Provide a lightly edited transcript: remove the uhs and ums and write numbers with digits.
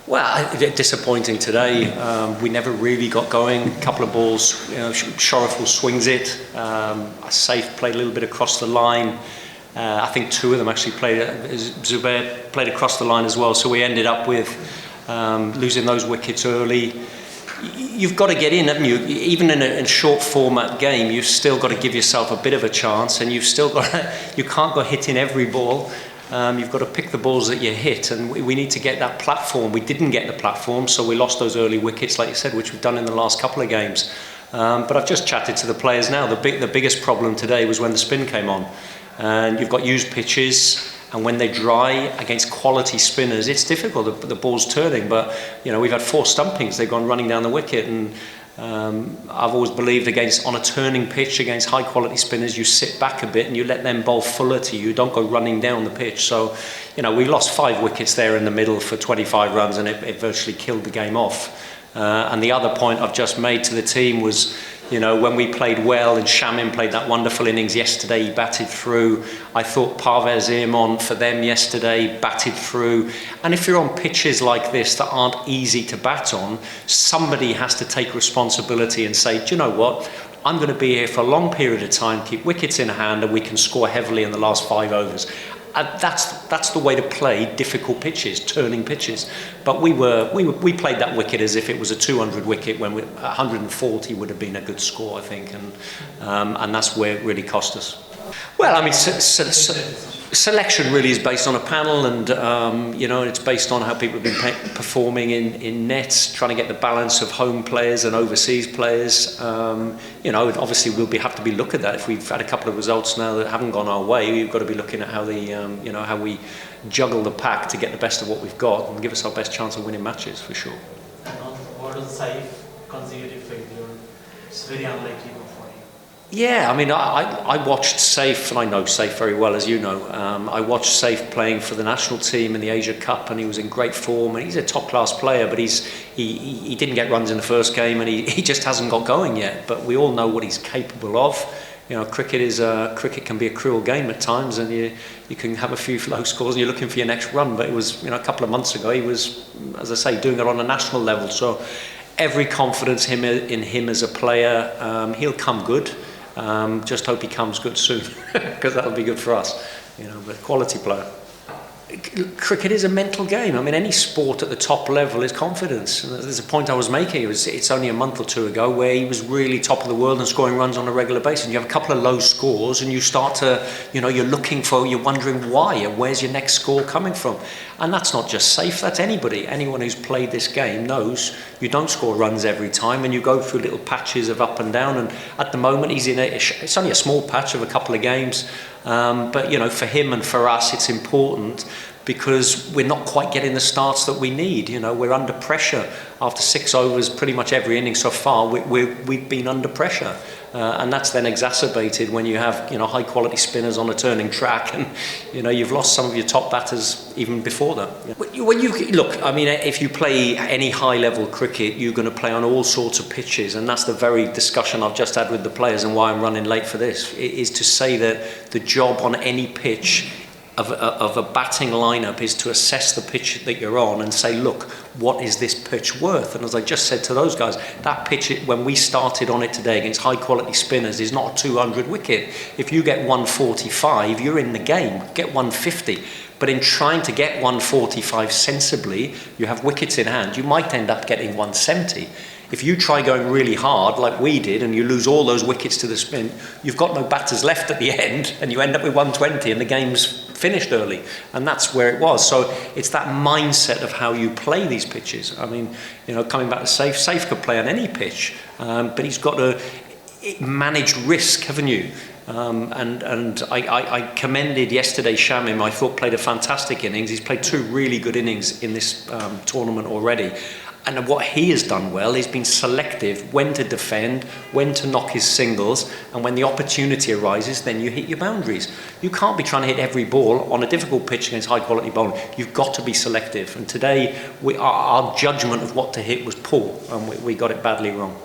Well, disappointing today. We never really got going. A couple of balls, 𝗙𝗶𝗲𝗯 swings it. Safe played a little bit across the line. I think two of them actually played. 𝗙𝗶𝗲𝗍 played across the line as well. So we ended up with losing those wickets early. You've got to get in, haven't you? Even in a short format game, you've still got to give yourself a bit of a chance, and you can't go hitting every ball. You've got to pick the balls that you hit, and we need to get that platform. We didn't get the platform, so we lost those early wickets, like you said, which we've done in the last couple of games. But I've just chatted to the players now. The biggest problem today was when the spin came on. And you've got used pitches, and when they dry against quality spinners, it's difficult. The ball's turning, but we've had 4 stumpings. They've gone running down the wicket, and I've always believed on a turning pitch against high quality spinners, you sit back a bit and you let them bowl fuller to you. Don't go running down the pitch. So, we lost 5 wickets there in the middle for 25 runs, and it virtually killed the game off. And the other point I've just made to the team was, when we played well and 𝗙𝗰𝗲𝗯𝒻 played that wonderful innings yesterday, he batted through. I thought 𝗙𝗶𝗲𝗍𝗻 for them yesterday batted through. And if you're on pitches like this that aren't easy to bat on, somebody has to take responsibility and say, do you know what? I'm going to be here for a long period of time, keep wickets in hand, and we can score heavily in the last 5 overs. That's the way to play difficult pitches, turning pitches. But we played that wicket as if it was a 200 wicket when 140 would have been a good score, I think, and that's where it really cost us. Well, I mean, selection really is based on a panel, and it's based on how people have been performing in nets, trying to get the balance of home players and overseas players. Obviously we'll have to be looking at that. If we've had a couple of results now that haven't gone our way, we've got to be looking at how how we juggle the pack to get the best of what we've got and give us our best chance of winning matches, for sure. And what is safe consecutive failure? It's very unlikely. Yeah, I mean, I watched 𝗙𝗶𝗲𝗍, and I know 𝗙𝗶𝗲 very well, as you know. I watched 𝗙𝗶𝗲 playing for the national team in the Asia Cup, and he was in great form, and he's a top-class player, but he didn't get runs in the first game, and he just hasn't got going yet. But we all know what he's capable of. Cricket can be a cruel game at times, and you can have a few low scores, and you're looking for your next run. But it was, a couple of months ago, he was, as I say, doing it on a national level. So every confidence in him as a player. He'll come good. Just hope he comes good soon, because that'll be good for us, but quality player. Cricket is a mental game. I mean, any sport at the top level is confidence. And there's a point I was making, it's only a month or 2 ago, where he was really top of the world and scoring runs on a regular basis. And you have a couple of low scores, and you start to, you're wondering why, and where's your next score coming from? And that's not just 𝗙𝗶𝗲𝗍, that's anybody. Anyone who's played this game knows you don't score runs every time, and you go through little patches of up and down. And at the moment, it's only a small patch of a couple of games. But, for him and for us, it's important, because we're not quite getting the starts that we need. We're under pressure. After 6 overs, pretty much every inning so far, we've been under pressure. And that's then exacerbated when you have, high quality spinners on a turning track, and, you've lost some of your top batters even before that. Look, I mean, if you play any high level cricket, you're going to play on all sorts of pitches, and that's the very discussion I've just had with the players, and why I'm running late for this, is to say that the job on any pitch of a batting lineup is to assess the pitch that you're on and say, look, what is this pitch worth? And as I just said to those guys, that pitch, when we started on it today against high quality spinners, is not a 200 wicket. If you get 145, you're in the game. Get 150. But in trying to get 145 sensibly, you have wickets in hand, you might end up getting 170. If you try going really hard, like we did, and you lose all those wickets to the spin, you've got no batters left at the end, and you end up with 120, and the game's finished early. And that's where it was. So it's that mindset of how you play these pitches. I mean, coming back to 𝗙𝗶𝗲𝗍 could play on any pitch, but he's got to manage risk, haven't you? And I commended yesterday 𝗙𝗰𝗲𝗍. I thought played a fantastic innings. He's played 2 really good innings in this tournament already. And what he has done well is been selective when to defend, when to knock his singles, and when the opportunity arises, then you hit your boundaries. You can't be trying to hit every ball on a difficult pitch against high quality bowling. You've got to be selective. And today, our judgment of what to hit was poor, and we got it badly wrong,